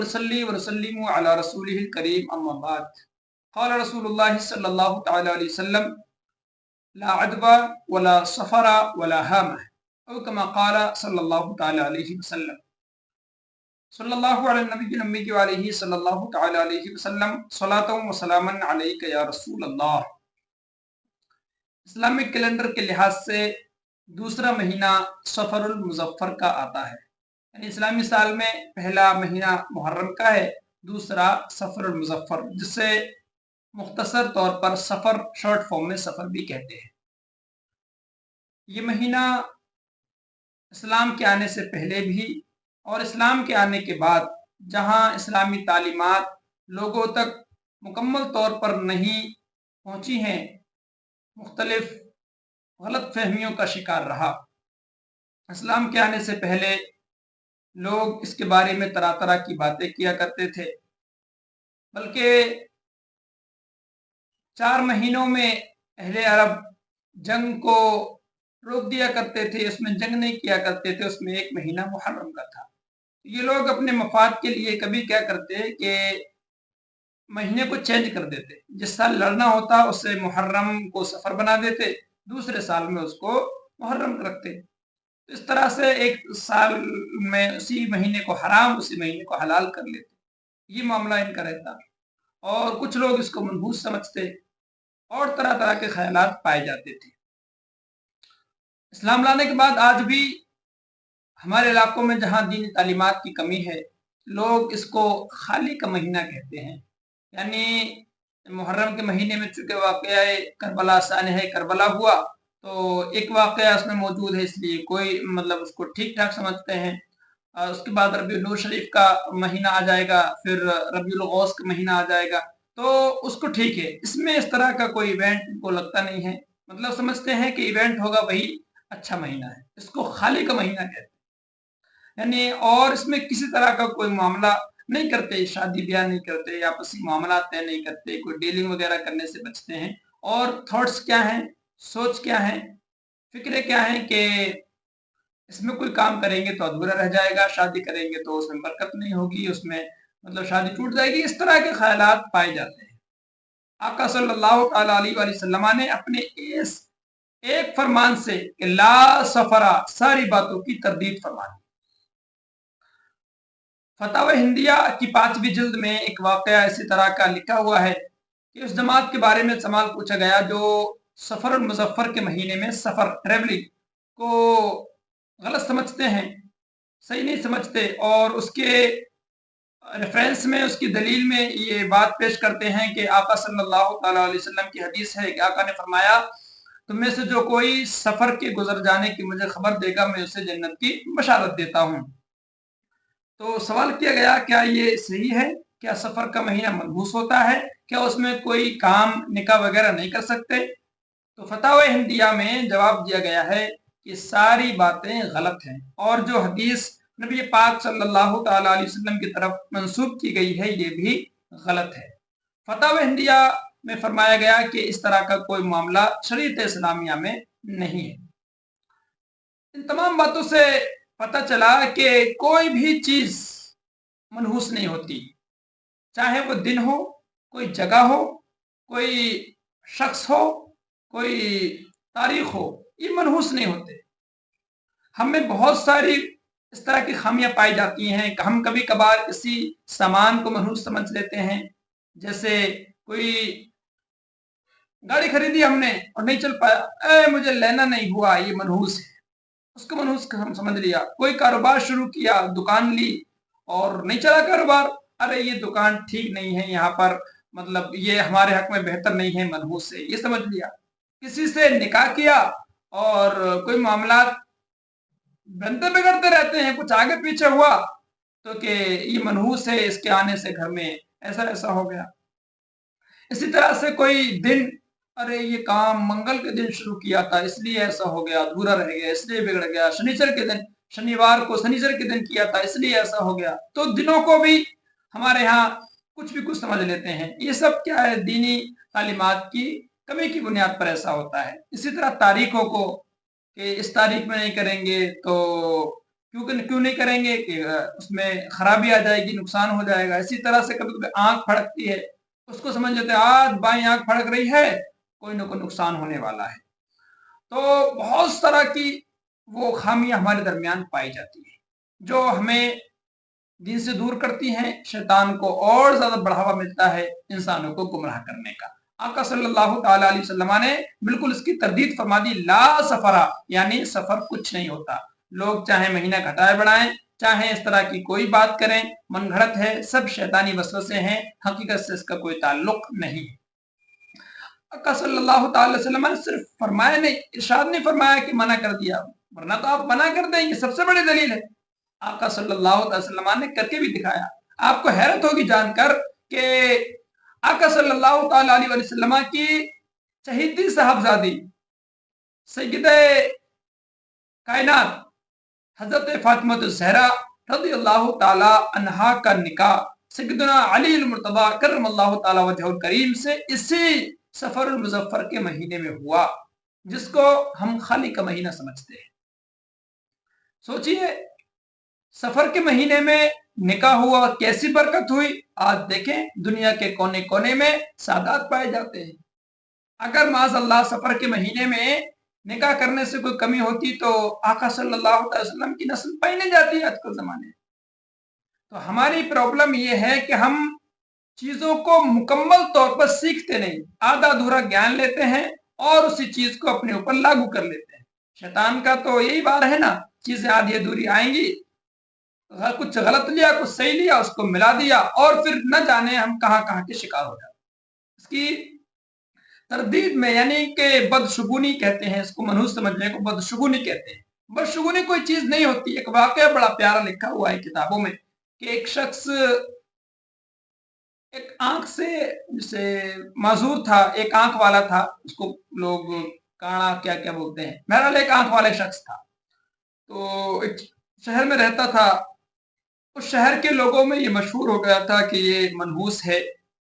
ونصلي ونسلم على رسوله الكريم أما بعد قال رسول الله صلى الله تعالى عليه وسلم لا عدوى ولا صفر ولا هامة أو كما قال صلى الله تعالى عليه وسلم صلى الله على النبي الأمي وعليه صلى الله تعالى عليه وسلم صلاة وسلاما عليك يا رسول الله۔ اسلامک کیلنڈر کے لحاظ سے دوسرا مہینہ سفر المظفر کا آتا ہے، یعنی اسلامی سال میں پہلا مہینہ محرم کا ہے، دوسرا سفر المظفر، جسے مختصر طور پر سفر شارٹ فارم میں سفر بھی کہتے ہیں۔ یہ مہینہ اسلام کے آنے سے پہلے بھی اور اسلام کے آنے کے بعد جہاں اسلامی تعلیمات لوگوں تک مکمل طور پر نہیں پہنچی ہیں، مختلف غلط فہمیوں کا شکار رہا۔ اسلام کے آنے سے پہلے لوگ اس کے بارے میں طرح طرح کی باتیں کیا کرتے تھے، بلکہ 4 مہینوں میں اہل عرب جنگ کو روک دیا کرتے تھے، اس میں جنگ نہیں کیا کرتے تھے، اس میں ایک مہینہ محرم کا تھا۔ یہ لوگ اپنے مفاد کے لیے کبھی کیا کرتے کہ مہینے کو چینج کر دیتے، جس سال لڑنا ہوتا اسے محرم کو سفر بنا دیتے، دوسرے سال میں اس کو محرم رکھتے۔ اس طرح سے ایک سال میں اسی مہینے کو حرام، اسی مہینے کو حلال کر لیتے۔ یہ معاملہ ان کا رہتا، اور کچھ لوگ اس کو منحوس سمجھتے اور طرح طرح کے خیالات پائے جاتے تھے۔ اسلام لانے کے بعد آج بھی ہمارے علاقوں میں جہاں دینی تعلیمات کی کمی ہے، لوگ اس کو خالی کا مہینہ کہتے ہیں، یعنی محرم کے مہینے میں چونکہ واقعہ کربلا سانحہ کربلا ہوا تو ایک واقعہ اس میں موجود ہے، اس لیے کوئی اس کو ٹھیک ٹھاک سمجھتے ہیں۔ اس کے بعد ربیع النور شریف کا مہینہ آ جائے گا، پھر ربیع الغوث کا مہینہ آ جائے گا، تو اس کو ٹھیک ہے، اس میں اس طرح کا کوئی ایونٹ ان کو لگتا نہیں ہے، سمجھتے ہیں کہ ایونٹ ہوگا وہی اچھا مہینہ ہے، اس کو خالی کا مہینہ کہتے ہیں، یعنی اور اس میں کسی طرح کا کوئی معاملہ نہیں کرتے، شادی بیاہ نہیں کرتے، آپسی معاملات طے نہیں کرتے، کوئی ڈیلنگ وغیرہ کرنے سے بچتے ہیں۔ اور تھاٹس کیا ہیں، سوچ کیا ہیں، فکریں کیا ہیں کہ اس میں کوئی کام کریں گے تو ادھورا رہ جائے گا، شادی کریں گے تو اس میں برکت نہیں ہوگی، اس میں شادی ٹوٹ جائے گی، اس طرح کے خیالات پائے جاتے ہیں۔ آقا صلی اللہ تعالی علیہ وآلہ وسلم نے اپنے اس ایک فرمان سے کہ لا سفرا ساری باتوں کی تردید فرما دی۔ فتاوی ہندیہ کی 5ویں جلد میں ایک واقعہ اسی طرح کا لکھا ہوا ہے کہ اس جماعت کے بارے میں سوال پوچھا گیا جو سفر المظفر کے مہینے میں سفر ٹریولنگ کو غلط سمجھتے ہیں، صحیح نہیں سمجھتے، اور اس کے ریفرنس میں، اس کی دلیل میں یہ بات پیش کرتے ہیں کہ آقا صلی اللہ تعالی علیہ وسلم کی حدیث ہے کہ آقا نے فرمایا تم میں سے جو کوئی سفر کے گزر جانے کی مجھے خبر دے گا میں اسے جنت کی بشارت دیتا ہوں۔ تو سوال کیا گیا کیا یہ صحیح ہے؟ کیا سفر کا مہینہ منحوس ہوتا ہے؟ کیا اس میں کوئی کام نکاح وغیرہ نہیں کر سکتے؟ تو فتاوی ہندیہ میں جواب دیا گیا ہے کہ ساری باتیں غلط ہیں، اور جو حدیث نبی پاک صلی اللہ تعالی علیہ وسلم کی طرف منسوب کی گئی ہے یہ بھی غلط ہے۔ فتاوی ہندیہ میں فرمایا گیا کہ اس طرح کا کوئی معاملہ شریعت اسلامیہ میں نہیں ہے۔ ان تمام باتوں سے پتہ چلا کہ کوئی بھی چیز منحوس نہیں ہوتی، چاہے وہ دن ہو، کوئی جگہ ہو، کوئی شخص ہو، کوئی تاریخ ہو، یہ منحوس نہیں ہوتے۔ ہم میں بہت ساری اس طرح کی خامیاں پائی جاتی ہیں کہ ہم کبھی کبھار کسی سامان کو منحوس سمجھ لیتے ہیں، جیسے کوئی گاڑی خریدی ہم نے اور نہیں چل پایا، مجھے لینا نہیں ہوا، یہ منحوس ہے، اس کو منحوس ہم سمجھ لیا۔ کوئی کاروبار شروع کیا، دکان لی اور نہیں چلا کاروبار، ارے یہ دکان ٹھیک نہیں ہے، یہاں پر یہ ہمارے حق میں بہتر نہیں ہے، منحوس ہے، یہ سمجھ لیا۔ کسی سے نکاح کیا اور کوئی معاملات بنتے بگڑتے رہتے ہیں، کچھ آگے پیچھے ہوا تو کہ یہ منحوس ہے، اس کے آنے سے گھر میں ایسا ہو گیا۔ اسی طرح سے کوئی دن، ارے یہ کام منگل کے دن شروع کیا تھا اس لیے ایسا ہو گیا، ادھورا رہ گیا اس لیے بگڑ گیا، شنیوار کو شنیچر کے دن کیا تھا اس لیے ایسا ہو گیا۔ تو دنوں کو بھی ہمارے ہاں کچھ بھی کچھ سمجھ لیتے ہیں، یہ سب کیا ہے؟ دینی تعلیمات کی کمی کی بنیاد پر ایسا ہوتا ہے۔ اسی طرح تاریخوں کو کہ اس تاریخ میں نہیں کریں گے تو क्यों नहीं करेंगे कि उसमें खराबी आ जाएगी, नुकसान हो जाएगा। इसी तरह से कभी कभी आंख फड़कती है, उसको समझ लेते हैं आज बाईं आंख फड़क रही है, कोई ना कोई नुकसान होने वाला है। तो बहुत तरह की वो खामियां हमारे दरमियान पाई जाती है जो हमें दिन से दूर करती हैं। शैतान को और ज्यादा बढ़ावा मिलता है इंसानों को गुमराह करने का। आका सल्लल्लाहु ताला अलैहि वसल्लम ने बिल्कुल इसकी तरदीद फरमा दी, ला सफरा, यानी सफर कुछ नहीं होता। लोग चाहे महीना घटाए बढ़ाएं, चाहे इस तरह की कोई बात करें, मन घड़त है, सब शैतानी वसवसे हैं, हकीकत से इसका कोई ताल्लुक नहीं। आका सल्लल्लाहु ताला अलैहि वसल्लम ने सिर्फ फरमाया नहीं, इरशाद नहीं फरमाया कि मना कर दिया, वरना तो आप मना कर देंगे, सबसे बड़ी दलील है। आका सल्लल्लाहु अलैहि वसल्लम ने करके भी दिखाया। आपको हैरत होगी जानकर कि आका सल्लल्लाहु ताला अलैहि वसल्लम की चहेती साहबजादी सय्यदे कायनात हजरत फातिमा ज़हरा रज़ियल्लाहु ताला अन्हा का निकाह सय्यदना अली अल-मुर्तज़ा करमल्लाहु ताला वजहुल करीम से इसी सफरुल मुज़फ्फर के महीने में हुआ, जिसको हम खाली का महीना समझते हैं। सोचिए, सफर के महीने में निकाह हुआ, कैसी बरकत हुई। आज देखें दुनिया के कोने कोने में सादात पाए जाते हैं। अगर माज़अल्लाह सफर के महीने में निकाह करने से कोई कमी होती तो आका सल्लल्लाहु अलैहि वसल्लम की नस्ल पाई नहीं जाती आजकल जमाने में। तो हमारी प्रॉब्लम यह है कि हम चीजों को मुकम्मल तौर पर सीखते नहीं, आधा अधूरा ज्ञान लेते हैं और उसी चीज को अपने ऊपर लागू कर लेते हैं। शैतान का तो यही बात है ना, चीजें आधी अधूरी आएंगी, कुछ गलत लिया कुछ सही लिया, उसको मिला दिया और फिर न जाने हम कहां कहां के शिकार हो जाते। इसकी तरदीद में यानी कि बदशुगुनी कहते हैं इसको, मनहूस समझने को बदशुगुनी कहते हैं। बदशुगुनी कोई चीज नहीं होती। एक वाकया बड़ा प्यारा लिखा हुआ है किताबों में कि एक शख्स एक आंख से जैसे माजूर था, एक आंख वाला था, उसको लोग काना क्या क्या बोलते हैं, बहरहाल एक आंख वाले शख्स था। तो एक शहर में रहता था। उस शहर के लोगों में ये मशहूर हो गया था कि ये मनहूस है।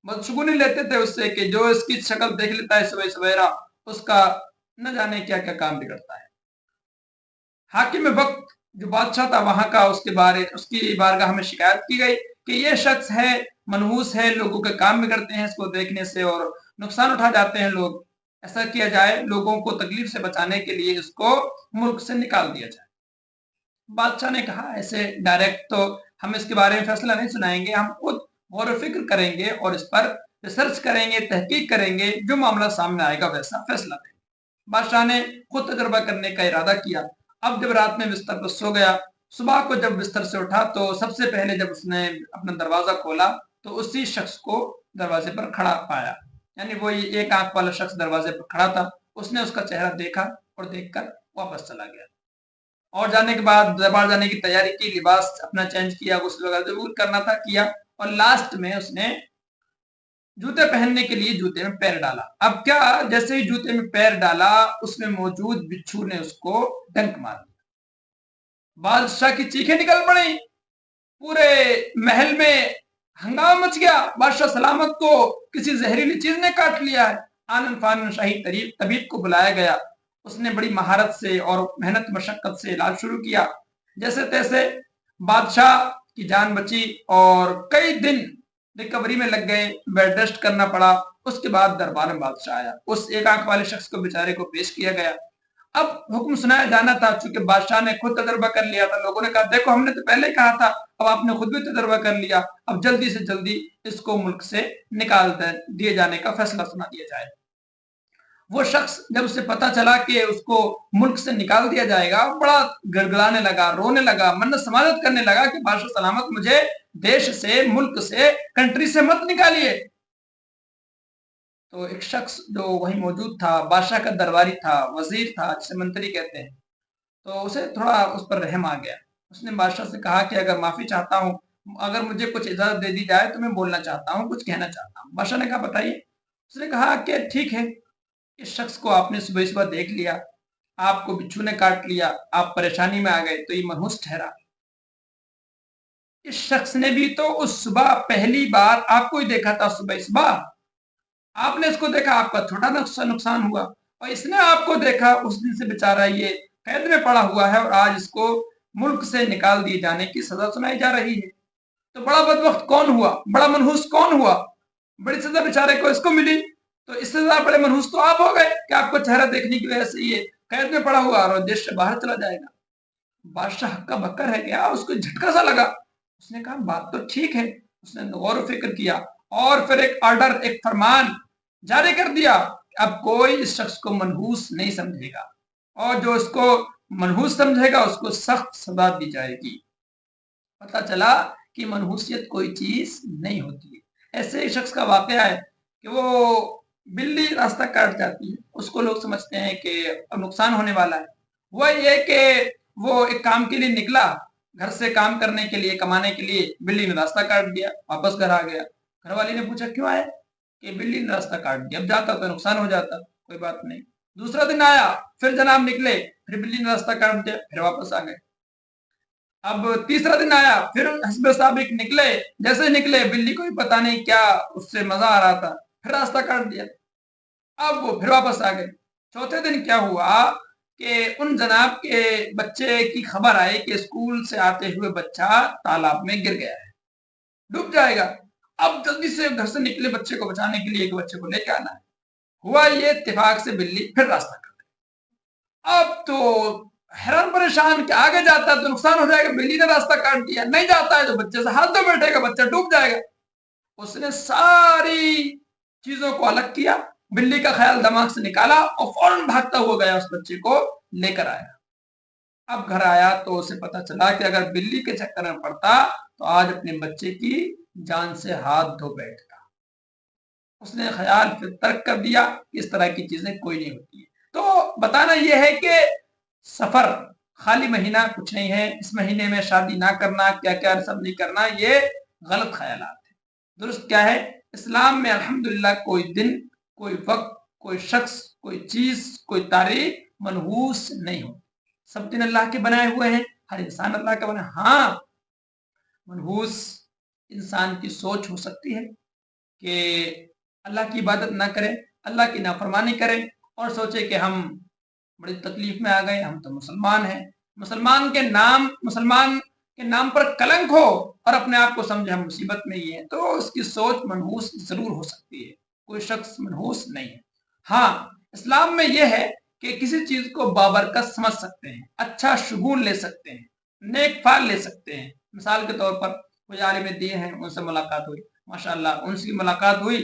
बदशुगुनी लेते थे उससे कि जो इसकी शक्ल देख लेता है सवेरे सवेरा, उसका न जाने क्या क्या काम बिगड़ता है। हाकिम वक्त जो बादशाह था वहां का, उसकी बारगाह में शिकायत की गई कि ये शख्स है, मनहूस है, लोगों के काम बिगड़ते हैं इसको देखने से और नुकसान उठा जाते हैं लोग। ऐसा किया जाए, लोगों को तकलीफ से बचाने के लिए इसको मुल्क से निकाल दिया जाए। बादशाह ने कहा ऐसे डायरेक्ट तो हम इसके बारे में फैसला नहीं सुनाएंगे, हम खुद गौर फिक्र करेंगे और इस पर रिसर्च करेंगे, तहकीक करेंगे, जो मामला सामने आएगा वैसा फैसला देंगे। बादशाह ने खुद तजर्बा करने का इरादा किया। अब जब रात में बिस्तर पर सो गया, सुबह को जब बिस्तर से उठा तो सबसे पहले जब उसने अपना दरवाजा खोला तो उसी शख्स को दरवाजे पर खड़ा पाया, यानी वो एक आंख वाला शख्स दरवाजे पर खड़ा था। उसने उसका चेहरा देखा और देखकर वापस चला गया। और जाने के बाद दरबार जाने की तैयारी की, लिबास अपना चेंज किया, गुस्ल वगैरह जरूर करना था किया, और लास्ट में उसने जूते पहनने के लिए जूते में पैर डाला। अब क्या, जैसे ही जूते में पैर डाला उसमें मौजूद बिच्छू ने उसको डंक मार दिया। बादशाह की चीखें निकल पड़ी, पूरे महल में हंगामा मच गया। बादशाह सलामत को किसी जहरीली चीज ने काट लिया है। आनन फानन शाही तबीब को बुलाया गया। उसने बड़ी महारत से और मेहनत मशक्कत से इलाज शुरू किया। जैसे तैसे बादशाह की जान बची और कई दिन रिकवरी में लग गए, बेड रेस्ट करना पड़ा। उसके बाद दरबार में बादशाह आया। उस एक आंख वाले शख्स को बेचारे को पेश किया गया। अब हुक्म सुनाया जाना था, चूंकि बादशाह ने खुद तजर्बा कर लिया था। लोगों ने कहा देखो हमने तो पहले ही कहा था, अब आपने खुद भी तजर्बा कर लिया, अब जल्दी से जल्दी इसको मुल्क से निकाल दिए जाने का फैसला सुना दिया जाए। वो शख्स जब उसे पता चला कि उसको मुल्क से निकाल दिया जाएगा, बड़ा गड़गड़ाने लगा, रोने लगा, मन्नत समाजत करने लगा कि बादशाह सलामत मुझे देश से, मुल्क से, कंट्री से मत निकालिए। तो एक शख्स जो वहीं मौजूद था, बादशाह का दरबारी था, वजीर था, जिसे मंत्री कहते हैं, तो उसे थोड़ा उस पर रहम आ गया। उसने बादशाह से कहा कि अगर माफी चाहता हूँ, अगर मुझे कुछ इजाजत दे दी जाए तो मैं बोलना चाहता हूँ, कुछ कहना चाहता हूँ। बादशाह ने कहा बताइए। उसने कहा कि ठीक है, इस शख्स को आपने सुबह सुबह देख लिया, आपको बिच्छू ने काट लिया, आप परेशानी में आ गए तो ये मनहूस ठहरा। इस शख्स ने भी तो उस सुबह पहली बार आपको ही देखा था, सुबह सुबह आपने इसको देखा, आपका छोटा नुकसान हुआ, और इसने आपको देखा, उस दिन से बेचारा ये कैद में पड़ा हुआ है और आज इसको मुल्क से निकाल दिए जाने की सजा सुनाई जा रही है। तो बड़ा बदबख्त कौन हुआ, बड़ा मनहूस कौन हुआ? बड़ी सजा बेचारे को इसको मिली, तो इससे ज्यादा बड़े मनहूस तो आप हो गए कि आपको चेहरा देखने की वजह से ये कैद में पड़ा हुआ और देश से बाहर चला जाएगा। बादशाह हक्का बक्का रह गया, उसको झटका सा लगा। उसने कहा बात तो ठीक है। उसने गौर फिक्र किया और फिर एक ऑर्डर, एक फरमान जारी कर दिया, अब कोई इस शख्स को मनहूस नहीं समझेगा और जो इसको मनहूस समझेगा उसको सख्त सजा दी जाएगी। पता चला कि मनहूसियत कोई चीज नहीं होती है। ऐसे ही शख्स का वाकया है कि वो बिल्ली रास्ता काट जाती है, उसको लोग समझते हैं कि अब नुकसान होने वाला है। हुआ ये कि वो एक काम के लिए निकला, घर से काम करने के लिए, कमाने के लिए, बिल्ली ने रास्ता काट दिया, वापस घर आ गया। घर वाले ने पूछा क्यों आए? कि बिल्ली ने रास्ता काट दिया, अब जाता तो नुकसान हो जाता, कोई बात नहीं। दूसरा दिन आया, फिर जनाब निकले, फिर बिल्ली ने रास्ता काट दिया, फिर वापस आ गए। अब तीसरा दिन आया, फिर हस्बे साबिक निकले, जैसे निकले बिल्ली को भी पता नहीं क्या उससे मजा आ रहा था, फिर रास्ता काट दिया, अब वो फिर वापस आ गए। चौथे दिन क्या हुआ कि उन जनाब के बच्चे की खबर आई कि स्कूल से आते हुए बच्चा तालाब में गिर गया है, डूब जाएगा। अब जल्दी से घर से निकले बच्चे को बचाने के लिए कि बच्चे को लेके आना है। हुआ ये, इत्तेफाक से बिल्ली फिर रास्ता काट गई। अब तो हैरान परेशान कि आगे जाता है तो नुकसान हो जाएगा, बिल्ली ने रास्ता काट दिया, नहीं जाता है तो बच्चे से हाथ धो बैठेगा, बच्चा डूब जाएगा। उसने सारी चीजों को अलग किया, बिल्ली का ख्याल दिमाग से निकाला और फौरन भागता हुआ गया, उस बच्चे को लेकर आया। अब घर आया तो उसे पता चला कि अगर बिल्ली के चक्कर में पड़ता तो आज अपने बच्चे की जान से हाथ धो बैठता। उसने ख्याल फिर तर्क कर दिया कि इस तरह की चीजें कोई नहीं होती है। तो बताना यह है कि सफर खाली महीना कुछ नहीं है, इस महीने में शादी ना करना, क्या क्या सब नहीं करना, ये गलत ख्यालात है। दुरुस्त क्या है? इस्लाम में अल्हम्दुलिल्लाह कोई दिन, कोई वक्त, कोई शख्स, कोई चीज, कोई तारीख मनहूस नहीं हो। सब दिन अल्लाह के बनाए हुए हैं, हर इंसान अल्लाह का बना। हाँ, मनहूस इंसान की सोच हो सकती है कि अल्लाह की इबादत ना करें, अल्लाह की नाफरमानी करें और सोचे कि हम बड़ी तकलीफ में आ गए, हम तो मुसलमान हैं, मुसलमान के नाम पर कलंक हो और अपने आप को समझे हम मुसीबत में ही हैं, तो उसकी सोच मनहूस जरूर हो सकती है। कोई शख्स मनहूस नहीं है। हाँ, इस्लाम में यह है कि किसी चीज को बाबरकत समझ सकते हैं, अच्छा शुगून ले सकते हैं, नेक फाल ले सकते हैं। मिसाल के तौर पर कोई आलिम दीन है, उनसे मुलाकात हुई, माशाअल्लाह उनकी मुलाकात हुई,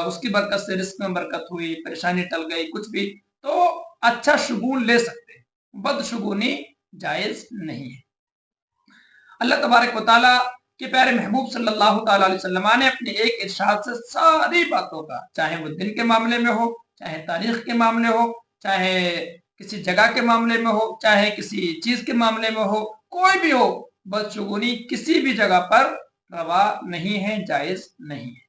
उसकी बरकत से रिस्क में बरकत हुई, परेशानी टल गई, कुछ भी, तो अच्छा शुगून ले सकते हैं, बदशुगूनी जायज नहीं है। अल्लाह तबारक व तआला के प्यारे महबूब सल्लल्लाहु तआला अलैहि वसल्लम ने अपने एक इरशाद से सारी बातों का, चाहे वो दिन के मामले में हो, चाहे तारीख के मामले हो, चाहे किसी जगह के मामले में हो, चाहे किसी चीज के मामले में हो, कोई भी हो, बदशुगूनी किसी भी जगह पर रवा नहीं है, जायज नहीं है।